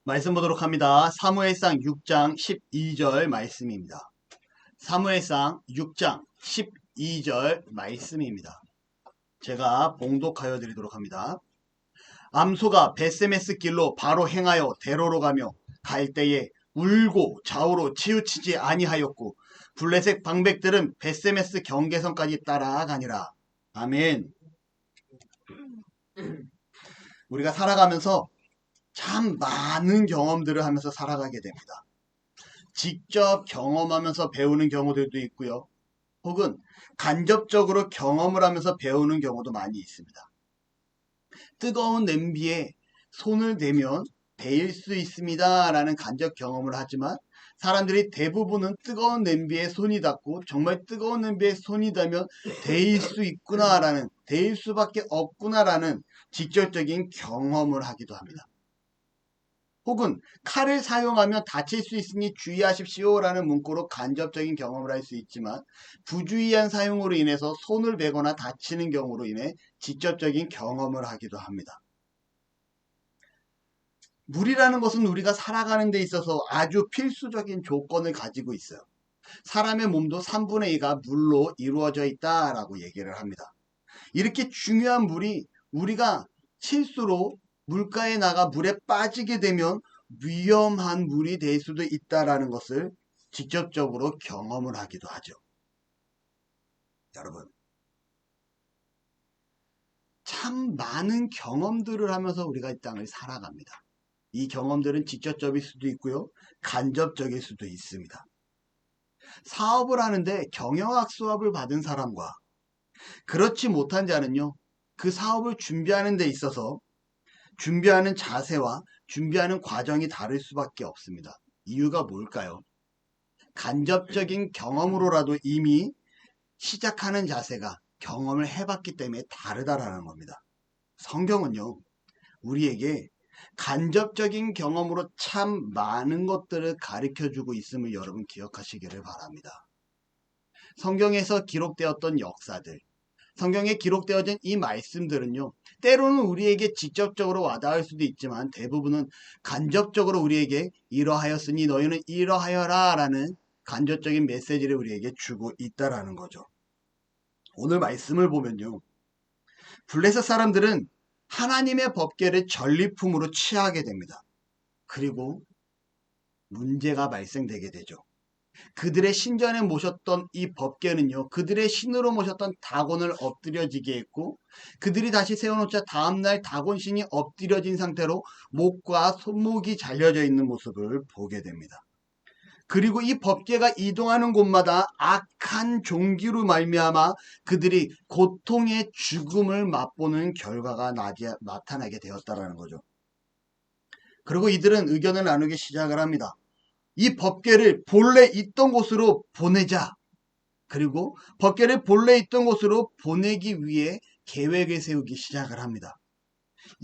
말씀 보도록 합니다. 사무엘상 6장 12절 말씀입니다. 사무엘상 6장 12절 말씀입니다. 제가 봉독하여 드리도록 합니다. 암소가 벳세메스 길로 바로 행하여 대로로 가며 갈 때에 울고 좌우로 치우치지 아니하였고 블레셋 방백들은 벳세메스 경계선까지 따라가니라. 아멘. 우리가 살아가면서 참 많은 경험들을 하면서 살아가게 됩니다. 직접 경험하면서 배우는 경우들도 있고요. 혹은 간접적으로 경험을 하면서 배우는 경우도 많이 있습니다. 뜨거운 냄비에 손을 대면 데일 수 있습니다 라는 간접 경험을 하지만 사람들이 대부분은 뜨거운 냄비에 손이 닿고 정말 뜨거운 냄비에 손이 닿으면 데일 수 있구나 라는, 데일 수밖에 없구나 라는 직접적인 경험을 하기도 합니다. 혹은 칼을 사용하면 다칠 수 있으니 주의하십시오 라는 문구로 간접적인 경험을 할 수 있지만 부주의한 사용으로 인해서 손을 베거나 다치는 경우로 인해 직접적인 경험을 하기도 합니다. 물이라는 것은 우리가 살아가는 데 있어서 아주 필수적인 조건을 가지고 있어요. 사람의 몸도 3분의 2가 물로 이루어져 있다라고 얘기를 합니다. 이렇게 중요한 물이 우리가 실수로 물가에 나가 물에 빠지게 되면 위험한 물이 될 수도 있다는 것을 직접적으로 경험을 하기도 하죠. 여러분, 참 많은 경험들을 하면서 우리가 이 땅을 살아갑니다. 이 경험들은 직접적일 수도 있고요, 간접적일 수도 있습니다. 사업을 하는데 경영학 수업을 받은 사람과 그렇지 못한 자는요, 그 사업을 준비하는 데 있어서 준비하는 자세와 준비하는 과정이 다를 수밖에 없습니다. 이유가 뭘까요? 간접적인 경험으로라도 이미 시작하는 자세가 경험을 해봤기 때문에 다르다라는 겁니다. 성경은요, 우리에게 간접적인 경험으로 참 많은 것들을 가르쳐주고 있음을 여러분 기억하시기를 바랍니다. 성경에서 기록되었던 역사들, 성경에 기록되어진 이 말씀들은요, 때로는 우리에게 직접적으로 와닿을 수도 있지만 대부분은 간접적으로 우리에게 이러하였으니 너희는 이러하여라 라는 간접적인 메시지를 우리에게 주고 있다라는 거죠. 오늘 말씀을 보면요, 블레셋 사람들은 하나님의 법궤를 전리품으로 취하게 됩니다. 그리고 문제가 발생되게 되죠. 그들의 신전에 모셨던 이 법궤는요, 그들의 신으로 모셨던 다곤을 엎드려지게 했고 그들이 다시 세워놓자 다음날 다곤신이 엎드려진 상태로 목과 손목이 잘려져 있는 모습을 보게 됩니다. 그리고 이 법궤가 이동하는 곳마다 악한 종기로 말미암아 그들이 고통의 죽음을 맛보는 결과가 나타나게 되었다는 거죠. 그리고 이들은 의견을 나누기 시작을 합니다. 이 법궤를 본래 있던 곳으로 보내자. 그리고 법궤를 본래 있던 곳으로 보내기 위해 계획을 세우기 시작을 합니다.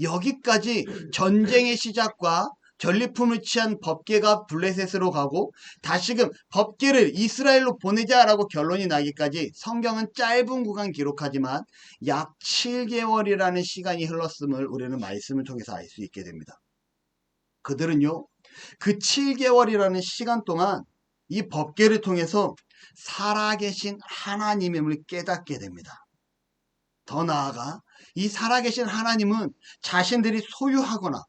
여기까지 전쟁의 시작과 전리품을 취한 법궤가 블레셋으로 가고 다시금 법궤를 이스라엘로 보내자라고 결론이 나기까지 성경은 짧은 구간 기록하지만 약 7개월이라는 시간이 흘렀음을 우리는 말씀을 통해서 알 수 있게 됩니다. 그들은요, 그 7개월이라는 시간 동안 이 법궤를 통해서 살아계신 하나님임을 깨닫게 됩니다. 더 나아가 이 살아계신 하나님은 자신들이 소유하거나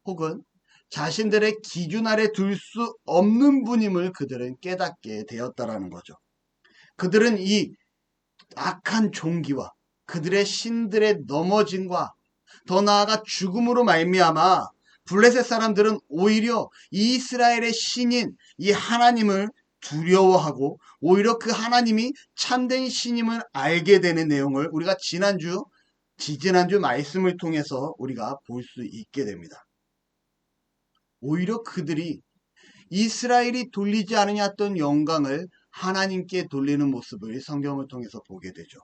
혹은 자신들의 기준 아래 둘 수 없는 분임을 그들은 깨닫게 되었다라는 거죠. 그들은 이 악한 종기와 그들의 신들의 넘어짐과 더 나아가 죽음으로 말미암아 블레셋 사람들은 오히려 이스라엘의 신인 이 하나님을 두려워하고 오히려 그 하나님이 참된 신임을 알게 되는 내용을 우리가 지지난주 말씀을 통해서 우리가 볼 수 있게 됩니다. 오히려 그들이 이스라엘이 돌리지 않으냐던 영광을 하나님께 돌리는 모습을 성경을 통해서 보게 되죠.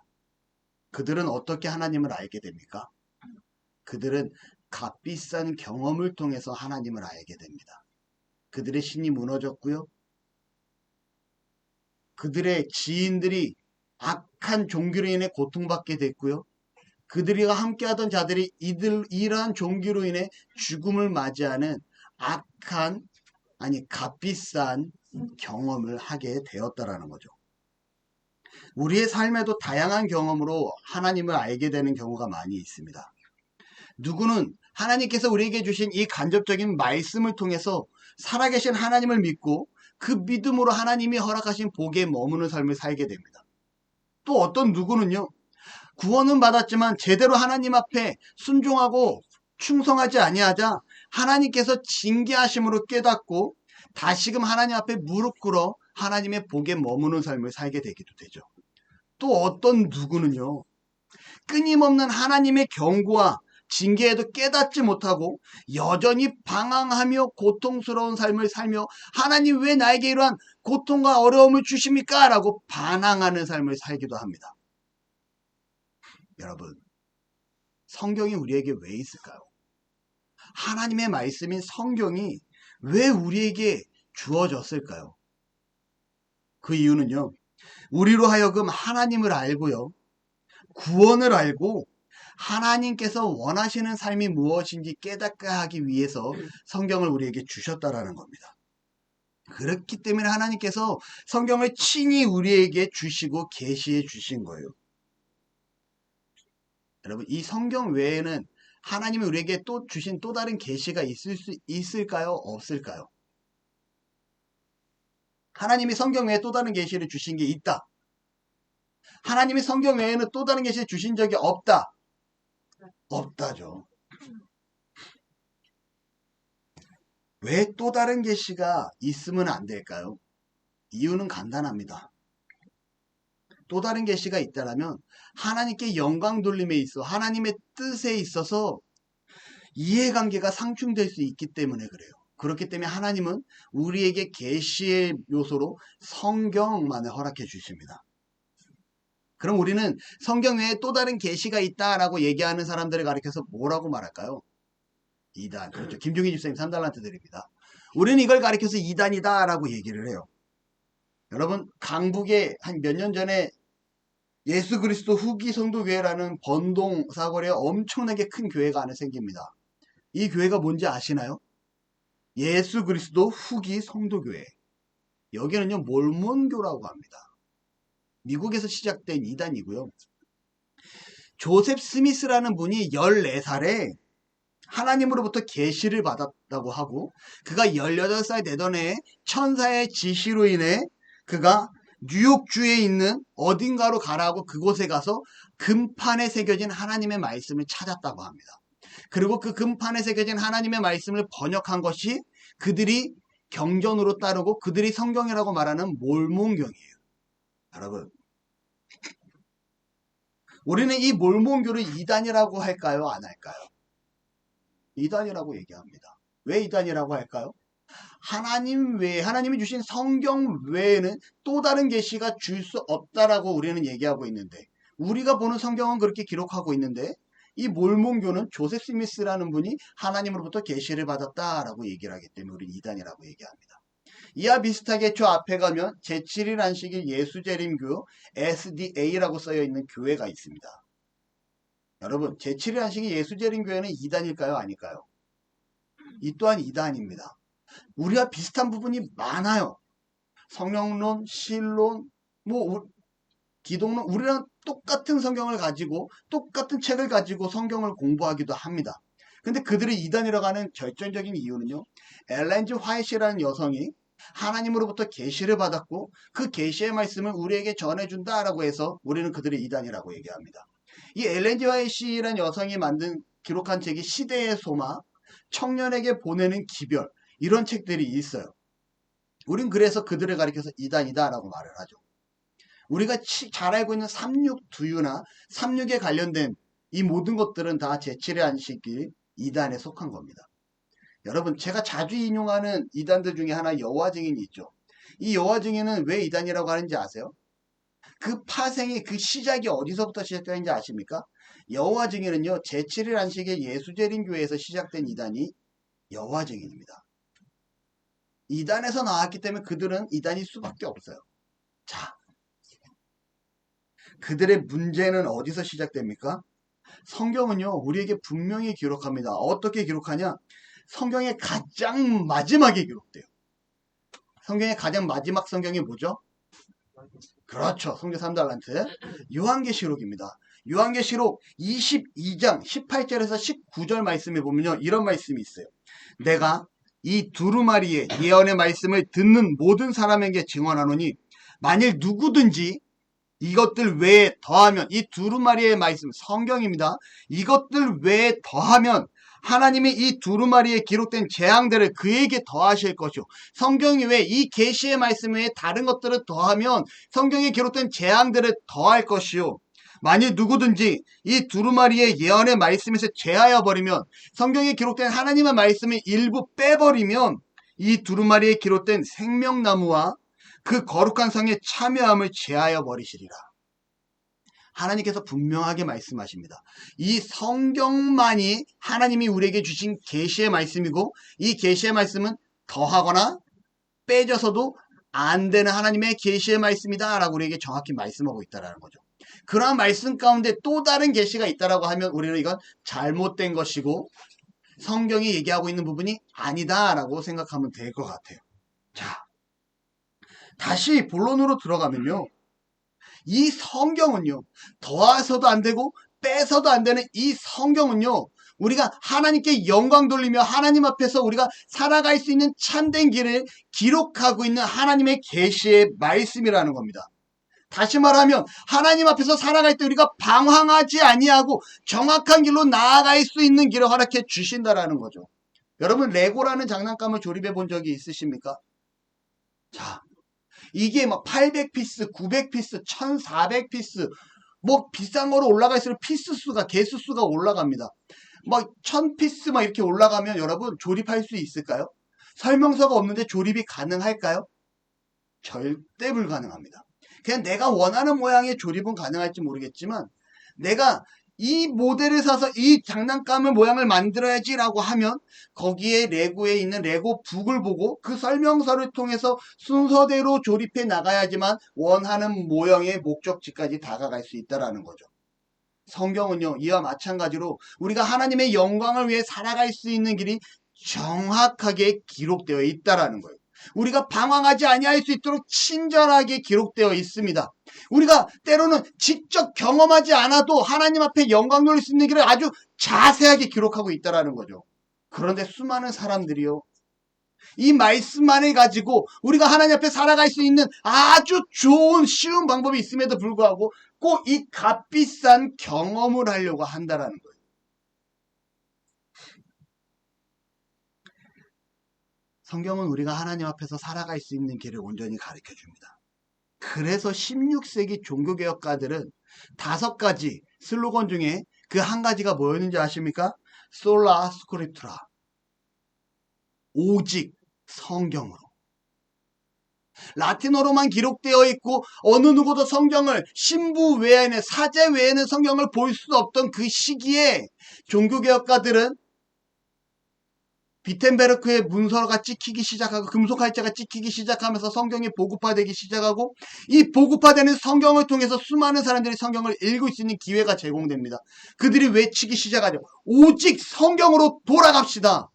그들은 어떻게 하나님을 알게 됩니까? 그들은 값비싼 경험을 통해서 하나님을 알게 됩니다. 그들의 신이 무너졌고요. 그들의 지인들이 악한 종기로 인해 고통받게 됐고요. 그들과 함께하던 자들이 이러한 종기로 인해 죽음을 맞이하는 악한, 아니 값비싼 경험을 하게 되었다라는 거죠. 우리의 삶에도 다양한 경험으로 하나님을 알게 되는 경우가 많이 있습니다. 누구는 하나님께서 우리에게 주신 이 간접적인 말씀을 통해서 살아계신 하나님을 믿고 그 믿음으로 하나님이 허락하신 복에 머무는 삶을 살게 됩니다. 또 어떤 누구는요, 구원은 받았지만 제대로 하나님 앞에 순종하고 충성하지 아니하자 하나님께서 징계하심으로 깨닫고 다시금 하나님 앞에 무릎 꿇어 하나님의 복에 머무는 삶을 살게 되기도 되죠. 또 어떤 누구는요, 끊임없는 하나님의 경고와 징계에도 깨닫지 못하고 여전히 방황하며 고통스러운 삶을 살며 하나님 왜 나에게 이러한 고통과 어려움을 주십니까? 라고 반항하는 삶을 살기도 합니다. 여러분, 성경이 우리에게 왜 있을까요? 하나님의 말씀인 성경이 왜 우리에게 주어졌을까요? 그 이유는요, 우리로 하여금 하나님을 알고요, 구원을 알고 하나님께서 원하시는 삶이 무엇인지 깨닫게 하기 위해서 성경을 우리에게 주셨다라는 겁니다. 그렇기 때문에 하나님께서 성경을 친히 우리에게 주시고 계시해 주신 거예요. 여러분, 이 성경 외에는 하나님이 우리에게 또 주신 또 다른 계시가 있을까요? 없을까요? 하나님이 성경 외에 또 다른 계시를 주신 게 있다. 하나님이 성경 외에는 또 다른 계시를 주신 적이 없다. 없다죠. 왜 또 다른 계시가 있으면 안 될까요? 이유는 간단합니다. 또 다른 계시가 있다라면 하나님께 영광 돌림에 있어 하나님의 뜻에 있어서 이해관계가 상충될 수 있기 때문에 그래요. 그렇기 때문에 하나님은 우리에게 계시의 요소로 성경만을 허락해 주십니다. 그럼 우리는 성경 외에 또 다른 계시가 있다라고 얘기하는 사람들을 가리켜서 뭐라고 말할까요? 이단. 그렇죠. 김종희 집사님 3달란트 드립니다. 우리는 이걸 가리켜서 이단이다라고 얘기를 해요. 여러분, 강북에 한 몇 년 전에 예수 그리스도 후기 성도교회라는 번동 사거리에 엄청나게 큰 교회가 하나 생깁니다. 이 교회가 뭔지 아시나요? 예수 그리스도 후기 성도교회. 여기는요, 몰몬교라고 합니다. 미국에서 시작된 이단이고요. 조셉 스미스라는 분이 14살에 하나님으로부터 계시를 받았다고 하고 그가 18살 되던 해에 천사의 지시로 인해 그가 뉴욕주에 있는 어딘가로 가라고 그곳에 가서 금판에 새겨진 하나님의 말씀을 찾았다고 합니다. 그리고 그 금판에 새겨진 하나님의 말씀을 번역한 것이 그들이 경전으로 따르고 그들이 성경이라고 말하는 몰몬경이에요. 여러분, 우리는 이 몰몬교를 이단이라고 할까요? 안 할까요? 이단이라고 얘기합니다. 왜 이단이라고 할까요? 하나님 외에, 하나님이 주신 성경 외에는 또 다른 계시가 줄 수 없다라고 우리는 얘기하고 있는데, 우리가 보는 성경은 그렇게 기록하고 있는데, 이 몰몬교는 조셉 스미스라는 분이 하나님으로부터 계시를 받았다라고 얘기를 하기 때문에 우리는 이단이라고 얘기합니다. 이와 비슷하게 저 앞에 가면 제7일 안식일 예수재림교 SDA라고 써여 있는 교회가 있습니다. 여러분, 제7일 안식일 예수재림교회는 이단일까요? 아닐까요? 이 또한 이단입니다. 우리와 비슷한 부분이 많아요. 성령론, 신론, 기독론, 우리랑 똑같은 성경을 가지고 똑같은 책을 가지고 성경을 공부하기도 합니다. 근데 그들이 이단이라고 하는 결정적인 이유는요, 엘렌 G 화이트라는 여성이 하나님으로부터 계시를 받았고 그 계시의 말씀을 우리에게 전해준다라고 해서 우리는 그들의 이단이라고 얘기합니다. 이 엘렌 G 화이트라는 여성이 기록한 책이 시대의 소마, 청년에게 보내는 기별, 이런 책들이 있어요. 우린 그래서 그들을 가리켜서 이단이다라고 말을 하죠. 우리가 잘 알고 있는 삼육두유나 삼육에 관련된 이 모든 것들은 다 제7의 안식일 이단에 속한 겁니다. 여러분, 제가 자주 인용하는 이단들 중에 하나 여호와 증인이 있죠. 이 여호와 증인은 왜 이단이라고 하는지 아세요? 그 파생이, 그 시작이 어디서부터 시작되는지 아십니까? 여호와 증인은요, 제7일 안식일 예수재림교회에서 시작된 이단이 여호와 증인입니다. 이단에서 나왔기 때문에 그들은 이단일 수밖에 없어요. 자, 그들의 문제는 어디서 시작됩니까? 성경은요, 우리에게 분명히 기록합니다. 어떻게 기록하냐? 성경의 가장 마지막에 기록돼요. 성경의 가장 마지막 성경이 뭐죠? 그렇죠. 성경 3달란트. 요한계시록입니다. 요한계시록 22장 18절에서 19절 말씀에 보면요. 이런 말씀이 있어요. 내가 이 두루마리의 예언의 말씀을 듣는 모든 사람에게 증언하노니 만일 누구든지 이것들 외에 더하면, 이 두루마리의 말씀, 성경입니다. 이것들 외에 더하면 하나님이 이 두루마리에 기록된 재앙들을 그에게 더하실 것이요. 성경이 왜 이 계시의 말씀 외에 다른 것들을 더하면 성경에 기록된 재앙들을 더할 것이요. 만일 누구든지 이 두루마리의 예언의 말씀에서 제하여 버리면, 성경에 기록된 하나님의 말씀을 일부 빼버리면 이 두루마리에 기록된 생명나무와 그 거룩한 성의 참여함을 제하여 버리시리라. 하나님께서 분명하게 말씀하십니다. 이 성경만이 하나님이 우리에게 주신 계시의 말씀이고, 이 계시의 말씀은 더하거나 빼져서도 안 되는 하나님의 계시의 말씀이다 라고 우리에게 정확히 말씀하고 있다는 거죠. 그러한 말씀 가운데 또 다른 계시가 있다라고 하면 우리는 이건 잘못된 것이고 성경이 얘기하고 있는 부분이 아니다 라고 생각하면 될 것 같아요. 자, 다시 본론으로 들어가면요, 이 성경은요, 더해서도 안 되고 빼서도 안 되는 이 성경은요, 우리가 하나님께 영광 돌리며 하나님 앞에서 우리가 살아갈 수 있는 참된 길을 기록하고 있는 하나님의 계시의 말씀이라는 겁니다. 다시 말하면 하나님 앞에서 살아갈 때 우리가 방황하지 아니하고 정확한 길로 나아갈 수 있는 길을 허락해 주신다라는 거죠. 여러분, 레고라는 장난감을 조립해 본 적이 있으십니까? 자, 이게 막 800피스, 900피스, 1400피스, 뭐 비싼 거로 올라갈수록 피스 수가, 개수 수가 올라갑니다. 막 1000피스 막 이렇게 올라가면 여러분 조립할 수 있을까요? 설명서가 없는데 조립이 가능할까요? 절대 불가능합니다. 그냥 내가 원하는 모양의 조립은 가능할지 모르겠지만 내가 이 모델을 사서 이 장난감의 모양을 만들어야지 라고 하면 거기에 레고에 있는 레고 북을 보고 그 설명서를 통해서 순서대로 조립해 나가야지만 원하는 모형의 목적지까지 다가갈 수 있다는 거죠. 성경은요, 이와 마찬가지로 우리가 하나님의 영광을 위해 살아갈 수 있는 길이 정확하게 기록되어 있다는 거예요. 우리가 방황하지 아니할 수 있도록 친절하게 기록되어 있습니다. 우리가 때로는 직접 경험하지 않아도 하나님 앞에 영광 돌릴 수 있는 길을 아주 자세하게 기록하고 있다는 거죠. 그런데 수많은 사람들이요, 이 말씀만을 가지고 우리가 하나님 앞에 살아갈 수 있는 아주 좋은 쉬운 방법이 있음에도 불구하고 꼭 이 값비싼 경험을 하려고 한다는 거예요. 성경은 우리가 하나님 앞에서 살아갈 수 있는 길을 온전히 가르쳐 줍니다. 그래서 16세기 종교개혁가들은 5가지 슬로건 중에 그 한 가지가 뭐였는지 아십니까? 솔라 스크립투라, 오직 성경으로. 라틴어로만 기록되어 있고 어느 누구도 성경을, 신부 외에는, 사제 외에는 성경을 볼 수 없던 그 시기에 종교개혁가들은 비텐베르크의 문서가 찍히기 시작하고 금속할자가 찍히기 시작하면서 성경이 보급화되기 시작하고 이 보급화되는 성경을 통해서 수많은 사람들이 성경을 읽을 수 있는 기회가 제공됩니다. 그들이 외치기 시작하죠. 오직 성경으로 돌아갑시다.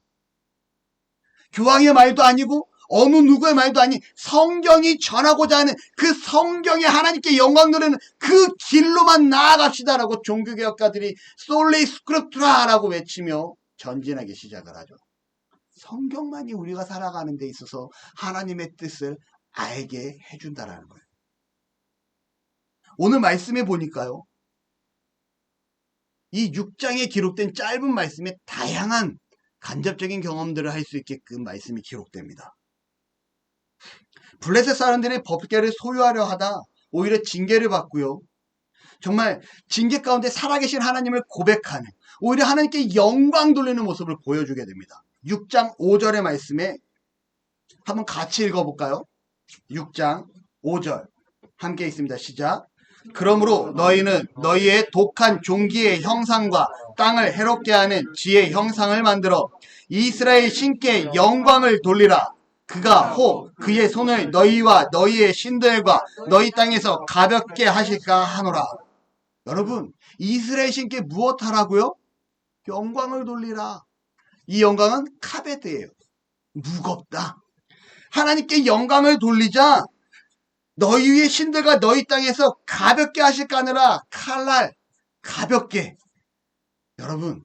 교황의 말도 아니고 어느 누구의 말도 아닌 성경이 전하고자 하는 그 성경에 하나님께 영광 누리는 그 길로만 나아갑시다라고 종교개혁가들이 솔레 스크립투라라고 외치며 전진하기 시작을 하죠. 성경만이 우리가 살아가는 데 있어서 하나님의 뜻을 알게 해준다라는 거예요. 오늘 말씀해 보니까요, 이 6장에 기록된 짧은 말씀에 다양한 간접적인 경험들을 할 수 있게끔 말씀이 기록됩니다. 블레셋 사람들이 법궤를 소유하려 하다 오히려 징계를 받고요, 정말 징계 가운데 살아계신 하나님을 고백하는, 오히려 하나님께 영광 돌리는 모습을 보여주게 됩니다. 6장 5절의 말씀에 한번 같이 읽어볼까요? 6장 5절 함께 있습니다. 시작. 그러므로 너희는 너희의 독한 종기의 형상과 땅을 해롭게 하는 지의 형상을 만들어 이스라엘 신께 영광을 돌리라. 그가 혹 그의 손을 너희와 너희의 신들과 너희 땅에서 가볍게 하실까 하노라. 여러분, 이스라엘 신께 무엇 하라고요? 영광을 돌리라. 이 영광은 카베드예요. 무겁다. 하나님께 영광을 돌리자 너희 위의 신들과 너희 땅에서 가볍게 하실까 하느라 칼날 가볍게. 여러분,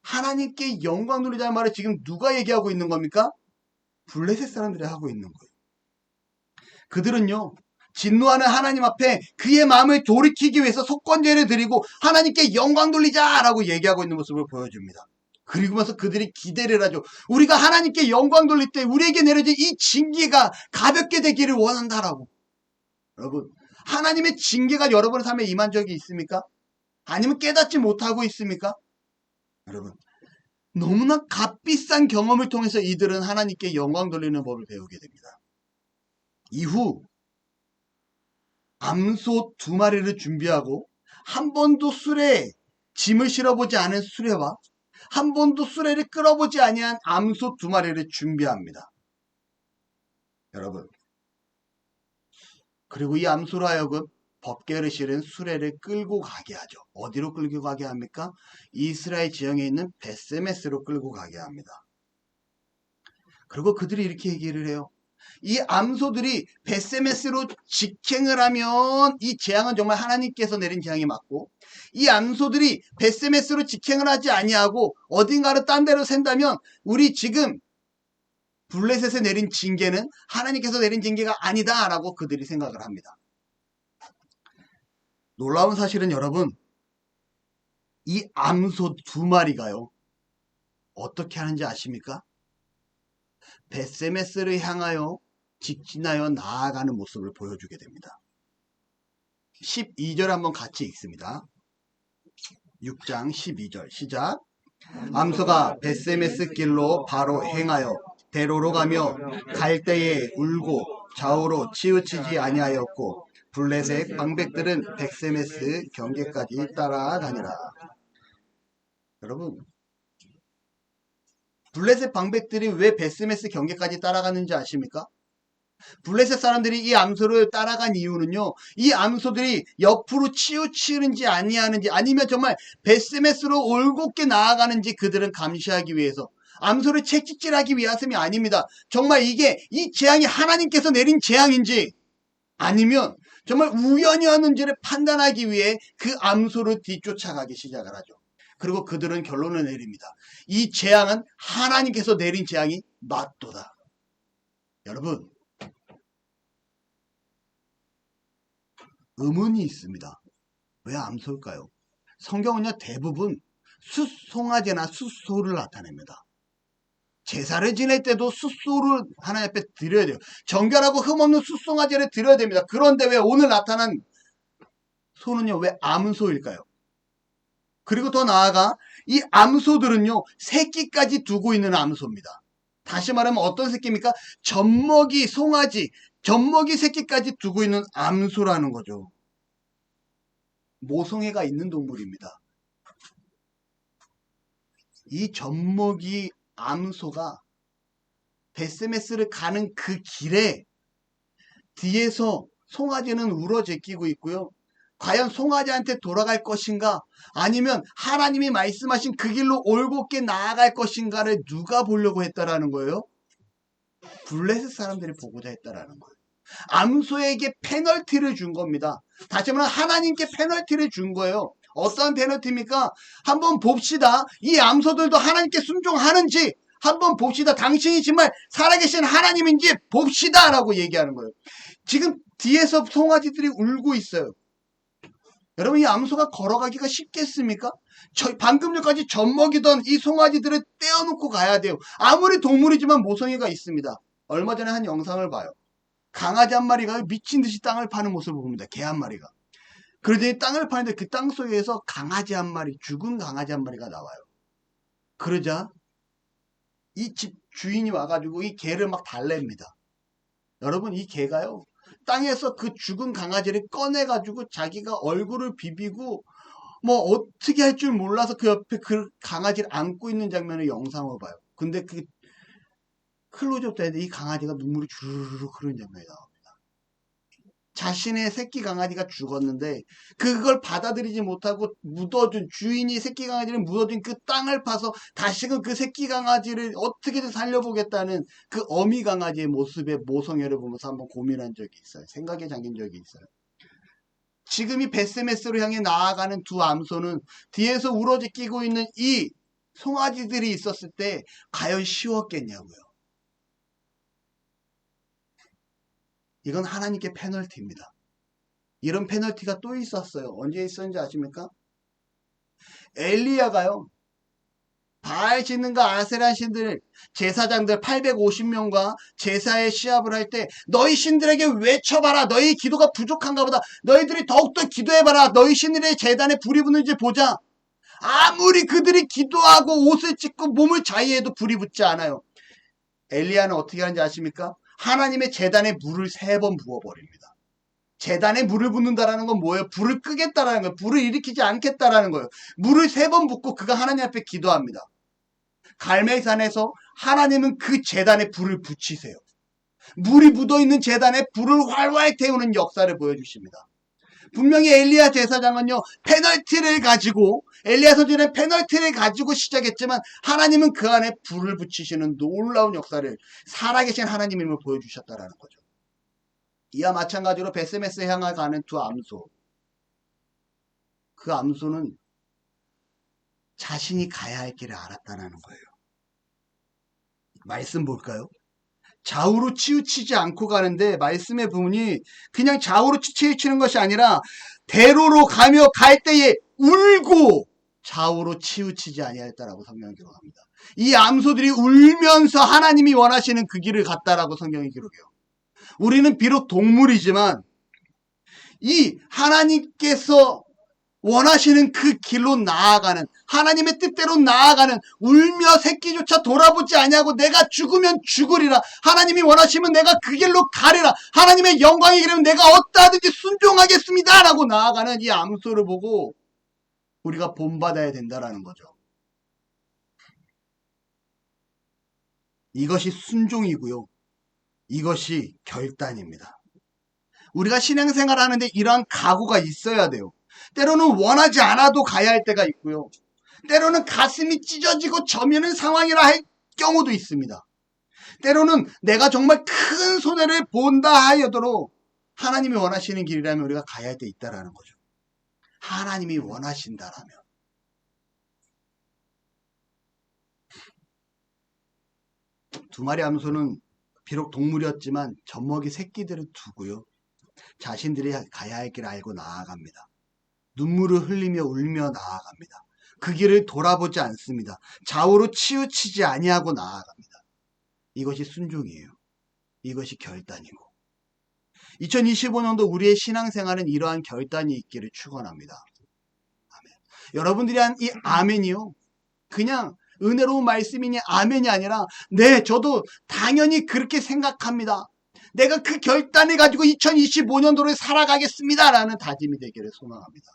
하나님께 영광 돌리자는 말을 지금 누가 얘기하고 있는 겁니까? 블레셋 사람들이 하고 있는 거예요. 그들은요, 진노하는 하나님 앞에 그의 마음을 돌이키기 위해서 속건제를 드리고 하나님께 영광 돌리자라고 얘기하고 있는 모습을 보여줍니다. 그리고면서 그들이 기대를 하죠. 우리가 하나님께 영광 돌릴 때 우리에게 내려진 이 징계가 가볍게 되기를 원한다라고. 여러분, 하나님의 징계가 여러분의 삶에 임한 적이 있습니까? 아니면 깨닫지 못하고 있습니까? 여러분, 너무나 값비싼 경험을 통해서 이들은 하나님께 영광 돌리는 법을 배우게 됩니다. 이후 암소 2마리를 준비하고 한 번도 수레에 짐을 실어보지 않은 수레와 한 번도 수레를 끌어보지 아니한 암소 2마리를 준비합니다. 여러분, 그리고 이 암소로 하여금 법궤를 실은 수레를 끌고 가게 하죠. 어디로 끌고 가게 합니까? 이스라엘 지형에 있는 벳세메스로 끌고 가게 합니다. 그리고 그들이 이렇게 얘기를 해요. 이 암소들이 벳세메스로 직행을 하면 이 재앙은 정말 하나님께서 내린 재앙이 맞고, 이 암소들이 벳세메스로 직행을 하지 아니하고 어딘가를 딴 데로 샌다면 우리 지금 블레셋에 내린 징계는 하나님께서 내린 징계가 아니다라고 그들이 생각을 합니다. 놀라운 사실은 여러분, 이 암소 2마리가요 어떻게 하는지 아십니까? 벳세메스를 향하여 직진하여 나아가는 모습을 보여주게 됩니다. 12절 한번 같이 읽습니다. 6장 12절 시작. 암소가 벳세메스 길로 바로 행하여 대로로 가며 갈 때에 울고 좌우로 치우치지 아니하였고 블레셋 방백들은 벳세메스 경계까지 따라다니라. 여러분, 블레셋 방백들이 왜 벳세메스 경계까지 따라가는지 아십니까? 블레셋 사람들이 이 암소를 따라간 이유는요, 이 암소들이 옆으로 치우치는지 아니하는지 아니면 정말 벳세메스로 올곧게 나아가는지 그들은 감시하기 위해서, 암소를 채찍질하기 위해서이 아닙니다. 정말 이게 이 재앙이 하나님께서 내린 재앙인지 아니면 정말 우연히 하는지를 판단하기 위해 그 암소를 뒤쫓아가기 시작을 하죠. 그리고 그들은 결론을 내립니다. 이 재앙은 하나님께서 내린 재앙이 맞도다. 여러분, 의문이 있습니다. 왜 암소일까요? 성경은요, 대부분 숫송아지나 숫소를 나타냅니다. 제사를 지낼 때도 숫소를 하나님 앞에 드려야 돼요. 정결하고 흠없는 숫송아지를 드려야 됩니다. 그런데 왜 오늘 나타난 소는요, 왜 암소일까요? 그리고 더 나아가 이 암소들은요, 새끼까지 두고 있는 암소입니다. 다시 말하면 어떤 새끼입니까? 젖먹이 송아지, 젖먹이 새끼까지 두고 있는 암소라는 거죠. 모성애가 있는 동물입니다. 이 젖먹이 암소가 벳세메스를 가는 그 길에 뒤에서 송아지는 울어 제끼고 있고요. 과연 송아지한테 돌아갈 것인가? 아니면 하나님이 말씀하신 그 길로 올곧게 나아갈 것인가를 누가 보려고 했다라는 거예요? 블레셋 사람들이 보고자 했다라는 거예요. 암소에게 페널티를 준 겁니다. 다시 말하면 하나님께 페널티를 준 거예요. 어떠한 페널티입니까? 한번 봅시다. 이 암소들도 하나님께 순종하는지 한번 봅시다. 당신이 정말 살아계신 하나님인지 봅시다 라고 얘기하는 거예요. 지금 뒤에서 송아지들이 울고 있어요. 여러분, 이 암소가 걸어가기가 쉽겠습니까? 방금 전까지 젖먹이던 이 송아지들을 떼어놓고 가야 돼요. 아무리 동물이지만 모성애가 있습니다. 얼마 전에 한 영상을 봐요. 강아지 한 마리가 미친 듯이 땅을 파는 모습을 봅니다. 개 한 마리가. 그러더니 땅을 파는데 그 땅 속에서 강아지 한 마리, 죽은 강아지 한 마리가 나와요. 그러자 이 집 주인이 와가지고 이 개를 막 달랩니다. 여러분, 이 개가요, 땅에서 그 죽은 강아지를 꺼내가지고 자기가 얼굴을 비비고 뭐 어떻게 할 줄 몰라서 그 옆에 그 강아지를 안고 있는 장면을 영상으로 봐요. 근데 그 클로즈업 때 이 강아지가 눈물이 주르륵 흐르는 장면이 나옵니다. 자신의 새끼 강아지가 죽었는데 그걸 받아들이지 못하고 묻어준 주인이 새끼 강아지를 묻어준 그 땅을 파서 다시금 그 새끼 강아지를 어떻게든 살려보겠다는 그 어미 강아지의 모습의 모성애를 보면서 한번 고민한 적이 있어요. 생각에 잠긴 적이 있어요. 지금 이 베세메스로 향해 나아가는 두 암소는 뒤에서 우러지끼고 있는 이 송아지들이 있었을 때 과연 쉬웠겠냐고요. 이건 하나님께 페널티입니다. 이런 페널티가 또 있었어요. 언제 있었는지 아십니까? 엘리야가요, 바알 신들과 아세란 신들 제사장들 850명과 제사의 시합을 할 때 너희 신들에게 외쳐봐라. 너희 기도가 부족한가 보다. 너희들이 더욱더 기도해봐라. 너희 신들의 제단에 불이 붙는지 보자. 아무리 그들이 기도하고 옷을 찢고 몸을 자위해도 불이 붙지 않아요. 엘리야는 어떻게 하는지 아십니까? 하나님의 제단에 물을 3번 부어버립니다. 제단에 물을 붓는다라는 건 뭐예요? 불을 끄겠다라는 거예요. 불을 일으키지 않겠다라는 거예요. 물을 3번 붓고 그가 하나님 앞에 기도합니다. 갈멜산에서 하나님은 그 제단에 불을 붙이세요. 물이 묻어있는 제단에 불을 활활 태우는 역사를 보여주십니다. 분명히 엘리야 제사장은요, 페널티를 가지고, 엘리야 선지자는 페널티를 가지고 시작했지만 하나님은 그 안에 불을 붙이시는 놀라운 역사를 살아계신 하나님임을 보여주셨다라는 거죠. 이와 마찬가지로 베세메스 향해 가는 두 암소. 그 암소는 자신이 가야 할 길을 알았다는 거예요. 말씀 볼까요? 좌우로 치우치지 않고 가는데 말씀의 부분이 그냥 좌우로 치우치는 것이 아니라 대로로 가며 갈 때에 울고 좌우로 치우치지 아니하였다라고 성경이 기록합니다. 이 암소들이 울면서 하나님이 원하시는 그 길을 갔다라고 성경이 기록해요. 우리는 비록 동물이지만 이 하나님께서 원하시는 그 길로 나아가는, 하나님의 뜻대로 나아가는, 울며 새끼조차 돌아보지 아니하고 내가 죽으면 죽으리라, 하나님이 원하시면 내가 그 길로 가리라, 하나님의 영광의 길은 내가 어떠하든지 순종하겠습니다 라고 나아가는 이 암소를 보고 우리가 본받아야 된다라는 거죠. 이것이 순종이고요, 이것이 결단입니다. 우리가 신앙생활 하는데 이러한 각오가 있어야 돼요. 때로는 원하지 않아도 가야 할 때가 있고요. 때로는 가슴이 찢어지고 저미는 상황이라 할 경우도 있습니다. 때로는 내가 정말 큰 손해를 본다 하여도 하나님이 원하시는 길이라면 우리가 가야 할 때 있다라는 거죠. 하나님이 원하신다라면. 두 마리 암소는 비록 동물이었지만 젖먹이 새끼들을 두고요, 자신들이 가야 할 길을 알고 나아갑니다. 눈물을 흘리며 울며 나아갑니다. 그 길을 돌아보지 않습니다. 좌우로 치우치지 아니하고 나아갑니다. 이것이 순종이에요. 이것이 결단이고, 2025년도 우리의 신앙생활은 이러한 결단이 있기를 축원합니다. 아멘. 여러분들이 한 이 아멘이요, 그냥 은혜로운 말씀이니 아멘이 아니라 네, 저도 당연히 그렇게 생각합니다, 내가 그 결단을 가지고 2025년도를 살아가겠습니다 라는 다짐이 되기를 소망합니다.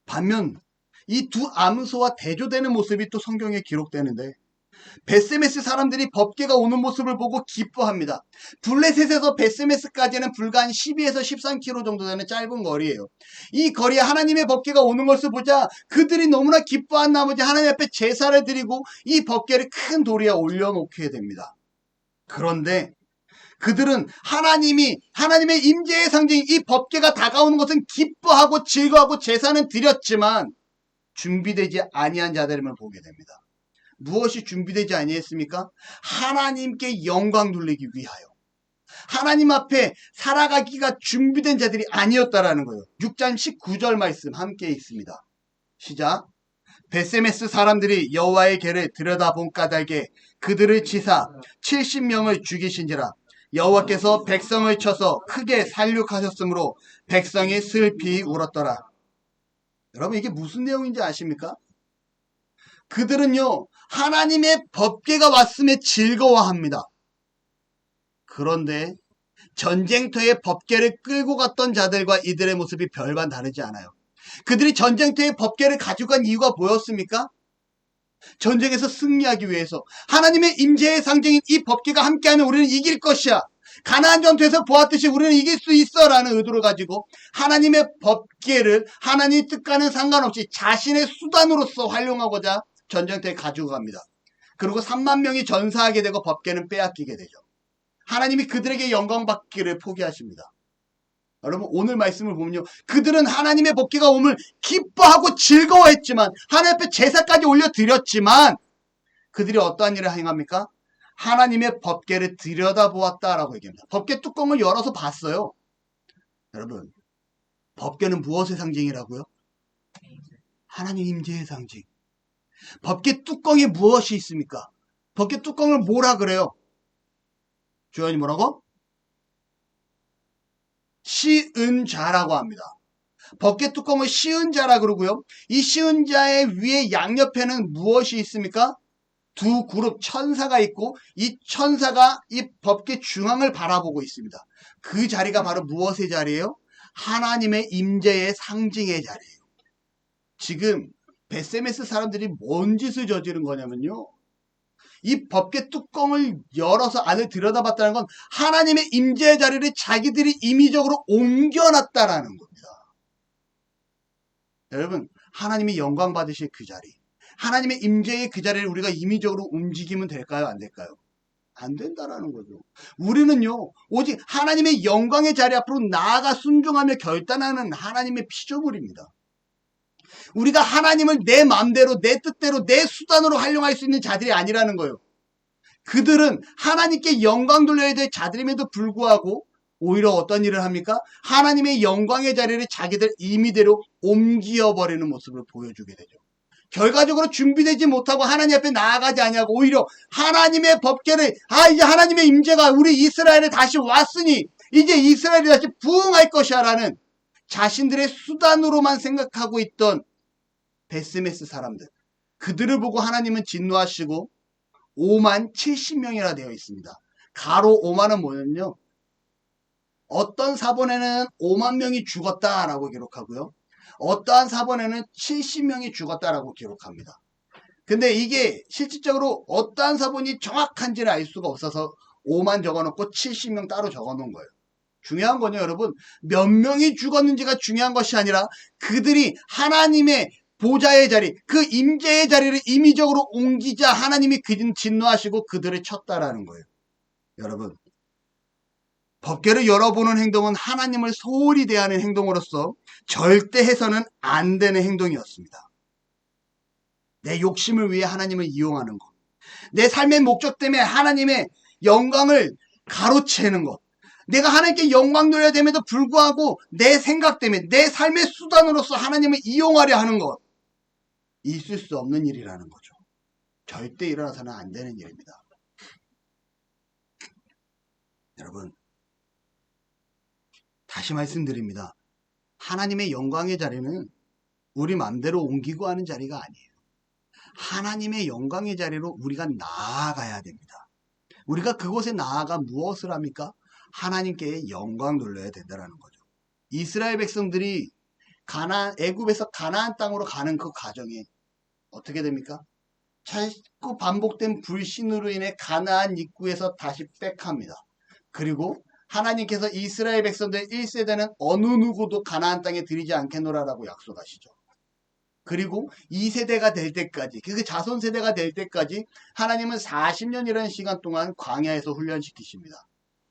반면 이 두 암소와 대조되는 모습이 또 성경에 기록되는데, 베세메스 사람들이 법궤가 오는 모습을 보고 기뻐합니다. 블레셋에서 베세메스까지는 불과 한 12에서 13km 정도 되는 짧은 거리예요. 이 거리에 하나님의 법궤가 오는 것을 보자 그들이 너무나 기뻐한 나머지 하나님 앞에 제사를 드리고 이 법궤를 큰 돌 위에 올려놓게 됩니다. 그런데 그들은 하나님의 임재의 상징인 이 법궤가 다가오는 것은 기뻐하고 즐거워하고 제사는 드렸지만 준비되지 아니한 자들임을 보게 됩니다. 무엇이 준비되지 아니했습니까? 하나님께 영광 돌리기 위하여, 하나님 앞에 살아가기가 준비된 자들이 아니었다라는 거예요. 6장 19절 말씀 함께 읽습니다. 시작. 베세메스 사람들이 여호와의 궤를 들여다본 까닭에 그들을 치사 70명을 죽이신지라. 여호와께서 백성을 쳐서 크게 살육하셨으므로 백성이 슬피 울었더라. 여러분, 이게 무슨 내용인지 아십니까? 그들은요, 하나님의 법궤가 왔음에 즐거워합니다. 그런데 전쟁터에 법궤를 끌고 갔던 자들과 이들의 모습이 별반 다르지 않아요. 그들이 전쟁터에 법궤를 가지고 간 이유가 뭐였습니까? 전쟁에서 승리하기 위해서, 하나님의 임재의 상징인 이 법궤가 함께하면 우리는 이길 것이야, 가나안 전투에서 보았듯이 우리는 이길 수 있어 라는 의도를 가지고 하나님의 법궤를 하나님 뜻과는 상관없이 자신의 수단으로서 활용하고자 전쟁터에 가지고 갑니다. 그리고 3만 명이 전사하게 되고 법궤는 빼앗기게 되죠. 하나님이 그들에게 영광 받기를 포기하십니다. 여러분 오늘 말씀을 보면요, 그들은 하나님의 법궤가 오늘 기뻐하고 즐거워했지만 하나님 앞에 제사까지 올려드렸지만 그들이 어떠한 일을 행합니까? 하나님의 법궤를 들여다보았다라고 얘기합니다. 법궤 뚜껑을 열어서 봤어요. 여러분 법궤는 무엇의 상징이라고요? 하나님 임재의 상징. 법궤 뚜껑에 무엇이 있습니까? 법궤 뚜껑을 뭐라 그래요? 주연이 뭐라고? 시은 자라고 합니다. 법궤 뚜껑을 시은 자라 그러고요. 이 시은 자의 위에 양옆에는 무엇이 있습니까? 두 그룹 천사가 있고 이 천사가 이 법궤 중앙을 바라보고 있습니다. 그 자리가 바로 무엇의 자리예요? 하나님의 임재의 상징의 자리예요. 지금 베세메스 사람들이 뭔 짓을 저지른 거냐면요, 이 법궤 뚜껑을 열어서 안을 들여다봤다는 건 하나님의 임재의 자리를 자기들이 임의적으로 옮겨놨다라는 겁니다. 여러분 하나님이 영광 받으실 그 자리, 하나님의 임재의 그 자리를 우리가 임의적으로 움직이면 될까요? 안 될까요? 안 된다라는 거죠. 우리는요 오직 하나님의 영광의 자리 앞으로 나아가 순종하며 결단하는 하나님의 피조물입니다. 우리가 하나님을 내 마음대로 내 뜻대로 내 수단으로 활용할 수 있는 자들이 아니라는 거예요. 그들은 하나님께 영광 돌려야 될 자들임에도 불구하고 오히려 어떤 일을 합니까? 하나님의 영광의 자리를 자기들 임의대로 옮겨버리는 모습을 보여주게 되죠. 결과적으로 준비되지 못하고 하나님 앞에 나아가지 아니하고 오히려 하나님의 법궤를 이제 하나님의 임재가 우리 이스라엘에 다시 왔으니 이제 이스라엘이 다시 부흥할 것이야 라는 자신들의 수단으로만 생각하고 있던 베스메스 사람들, 그들을 보고 하나님은 진노하시고 5만 70명이라 되어 있습니다. 가로 5만은 뭐냐면요, 어떤 사본에는 5만 명이 죽었다라고 기록하고요, 어떠한 사본에는 70명이 죽었다라고 기록합니다. 근데 이게 실질적으로 어떠한 사본이 정확한지를 알 수가 없어서 5만 적어놓고 70명 따로 적어놓은 거예요. 중요한 건요 여러분, 몇 명이 죽었는지가 중요한 것이 아니라 그들이 하나님의 보좌의 자리, 그 임재의 자리를 임의적으로 옮기자 하나님이 진노하시고 그들을 쳤다라는 거예요. 여러분 법궤를 열어보는 행동은 하나님을 소홀히 대하는 행동으로서 절대 해서는 안 되는 행동이었습니다. 내 욕심을 위해 하나님을 이용하는 것, 내 삶의 목적 때문에 하나님의 영광을 가로채는 것, 내가 하나님께 영광 돌려야 됨에도 불구하고 내 생각 때문에 내 삶의 수단으로서 하나님을 이용하려 하는 것, 있을 수 없는 일이라는 거죠. 절대 일어나서는 안 되는 일입니다. 여러분 다시 말씀드립니다. 하나님의 영광의 자리는 우리 마음대로 옮기고 하는 자리가 아니에요. 하나님의 영광의 자리로 우리가 나아가야 됩니다. 우리가 그곳에 나아가 무엇을 합니까? 하나님께 영광 돌려야 된다는 거죠. 이스라엘 백성들이 애굽에서 가나안 땅으로 가는 그 과정에 어떻게 됩니까? 자꾸 반복된 불신으로 인해 가나안 입구에서 다시 백합니다. 그리고 하나님께서 이스라엘 백성들 1세대는 어느 누구도 가나안 땅에 들이지 않겠노라라고 약속하시죠. 그리고 2세대가 될 때까지, 그 자손 세대가 될 때까지 하나님은 40년이라는 시간 동안 광야에서 훈련시키십니다.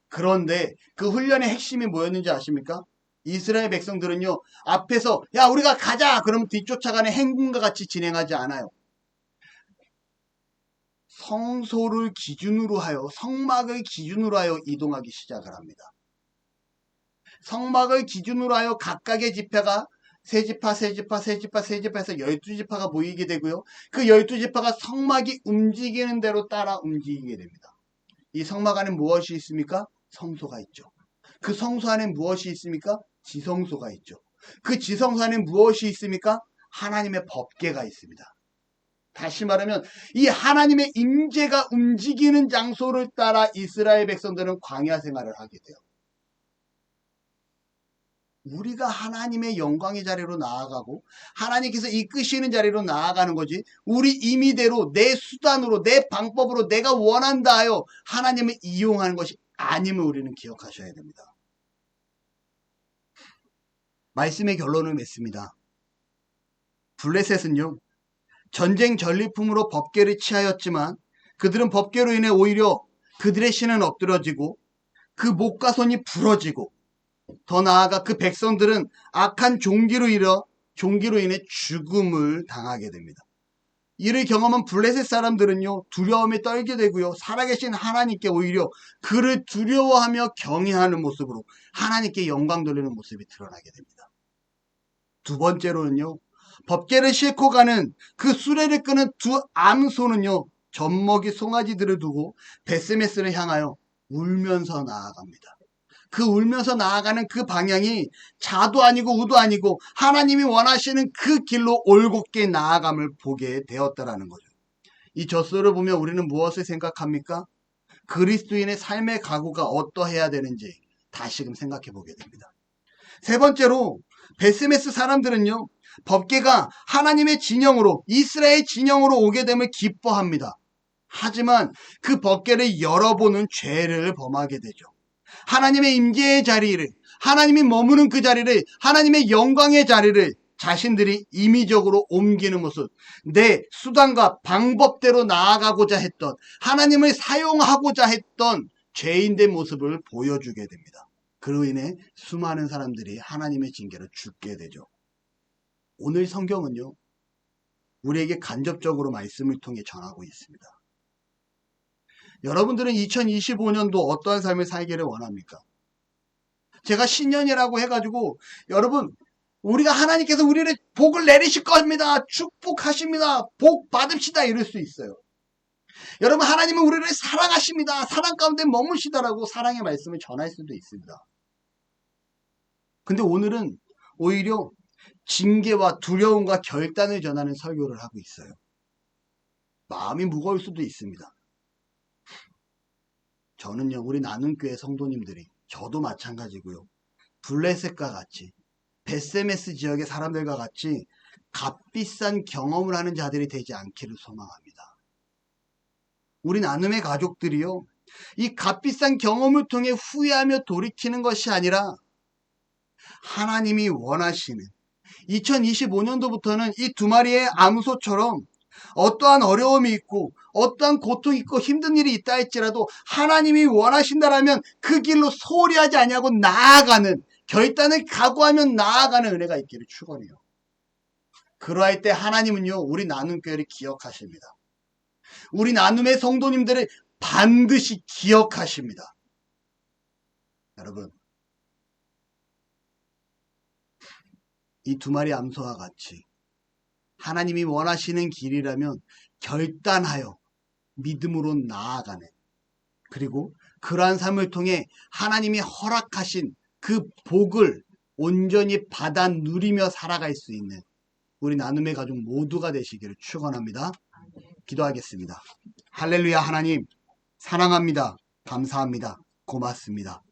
그런데 그 훈련의 핵심이 뭐였는지 아십니까? 이스라엘 백성들은요 앞에서 야 우리가 가자 그러면 뒤쫓아가는 행군과 같이 진행하지 않아요. 성소를 기준으로 하여, 성막을 기준으로 하여 이동하기 시작을 합니다. 성막을 기준으로 하여 각각의 지파가 세지파, 세지파, 세지파, 세지파에서 12지파가 모이게 되고요. 그 12지파가 성막이 움직이는 대로 따라 움직이게 됩니다. 이 성막 안에 무엇이 있습니까? 성소가 있죠. 그 성소 안에 무엇이 있습니까? 지성소가 있죠. 그 지성소 안에 무엇이 있습니까? 하나님의 법궤가 있습니다. 다시 말하면 이 하나님의 임재가 움직이는 장소를 따라 이스라엘 백성들은 광야 생활을 하게 돼요. 우리가 하나님의 영광의 자리로 나아가고 하나님께서 이끄시는 자리로 나아가는 거지, 우리 임의대로 내 수단으로 내 방법으로 내가 원한다 하여 하나님을 이용하는 것이 아님을 우리는 기억하셔야 됩니다. 말씀의 결론을 맺습니다. 블레셋은요, 전쟁 전리품으로 법궤를 취하였지만 그들은 법궤로 인해 오히려 그들의 신은 엎드러지고 그 목과 손이 부러지고 더 나아가 그 백성들은 악한 종기로 인해 죽음을 당하게 됩니다. 이를 경험한 블레셋 사람들은요, 두려움에 떨게 되고요, 살아계신 하나님께 오히려 그를 두려워하며 경외하는 모습으로 하나님께 영광 돌리는 모습이 드러나게 됩니다. 두 번째로는요, 법궤를 싣고 가는 그 수레를 끄는 두 암소는요, 젖먹이 송아지들을 두고 베스메스를 향하여 울면서 나아갑니다. 그 울면서 나아가는 그 방향이 좌도 아니고 우도 아니고 하나님이 원하시는 그 길로 올곧게 나아감을 보게 되었다라는 거죠. 이 젖소를 보면 우리는 무엇을 생각합니까? 그리스도인의 삶의 각오가 어떠해야 되는지 다시금 생각해 보게 됩니다. 세 번째로 베스메스 사람들은요, 법궤가 하나님의 진영으로, 이스라엘 진영으로 오게 됨을 기뻐합니다. 하지만 그 법궤를 열어보는 죄를 범하게 되죠. 하나님의 임재의 자리를, 하나님이 머무는 그 자리를, 하나님의 영광의 자리를 자신들이 임의적으로 옮기는 모습, 내 수단과 방법대로 나아가고자 했던, 하나님을 사용하고자 했던 죄인의 모습을 보여주게 됩니다. 그로 인해 수많은 사람들이 하나님의 징계로 죽게 되죠. 오늘 성경은요, 우리에게 간접적으로 말씀을 통해 전하고 있습니다. 여러분들은 2025년도 어떠한 삶을 살기를 원합니까? 제가 신년이라고 해가지고 여러분, 우리가 하나님께서 우리를 복을 내리실 겁니다. 축복하십니다. 복 받읍시다 이럴 수 있어요. 여러분, 하나님은 우리를 사랑하십니다. 사랑 가운데 머무시다라고 사랑의 말씀을 전할 수도 있습니다. 근데 오늘은 오히려 징계와 두려움과 결단을 전하는 설교를 하고 있어요. 마음이 무거울 수도 있습니다. 저는요, 우리 나눔교회 성도님들이, 저도 마찬가지고요, 블레셋과 같이 베세메스 지역의 사람들과 같이 값비싼 경험을 하는 자들이 되지 않기를 소망합니다. 우리 나눔의 가족들이요, 이 값비싼 경험을 통해 후회하며 돌이키는 것이 아니라 하나님이 원하시는 2025년도부터는 이 두 마리의 암소처럼 어떠한 어려움이 있고 어떠한 고통이 있고 힘든 일이 있다 할지라도 하나님이 원하신다라면 그 길로 소홀히 하지 아니하고 나아가는, 결단을 각오하며 나아가는 은혜가 있기를 축원해요. 그러할 때 하나님은요, 우리 나눔교회를 기억하십니다. 우리 나눔의 성도님들을 반드시 기억하십니다. 여러분, 이 두 마리 암소와 같이 하나님이 원하시는 길이라면 결단하여 믿음으로 나아가는, 그리고 그러한 삶을 통해 하나님이 허락하신 그 복을 온전히 받아 누리며 살아갈 수 있는 우리 나눔의 가족 모두가 되시기를 축원합니다. 기도하겠습니다. 할렐루야. 하나님 사랑합니다. 감사합니다. 고맙습니다.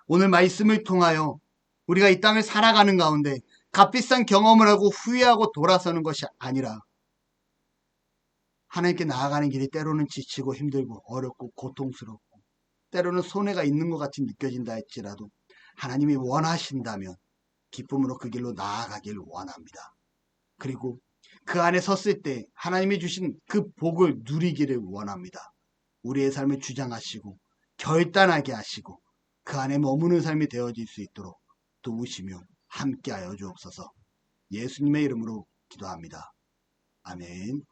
오늘 말씀을 통하여 우리가 이 땅을 살아가는 가운데 값비싼 경험을 하고 후회하고 돌아서는 것이 아니라 하나님께 나아가는 길이 때로는 지치고 힘들고 어렵고 고통스럽고 때로는 손해가 있는 것 같이 느껴진다 할지라도 하나님이 원하신다면 기쁨으로 그 길로 나아가길 원합니다. 그리고 그 안에 섰을 때 하나님이 주신 그 복을 누리기를 원합니다. 우리의 삶을 주장하시고 결단하게 하시고 그 안에 머무는 삶이 되어질 수 있도록 도우시며 함께하여 주옵소서. 예수님의 이름으로 기도합니다. 아멘.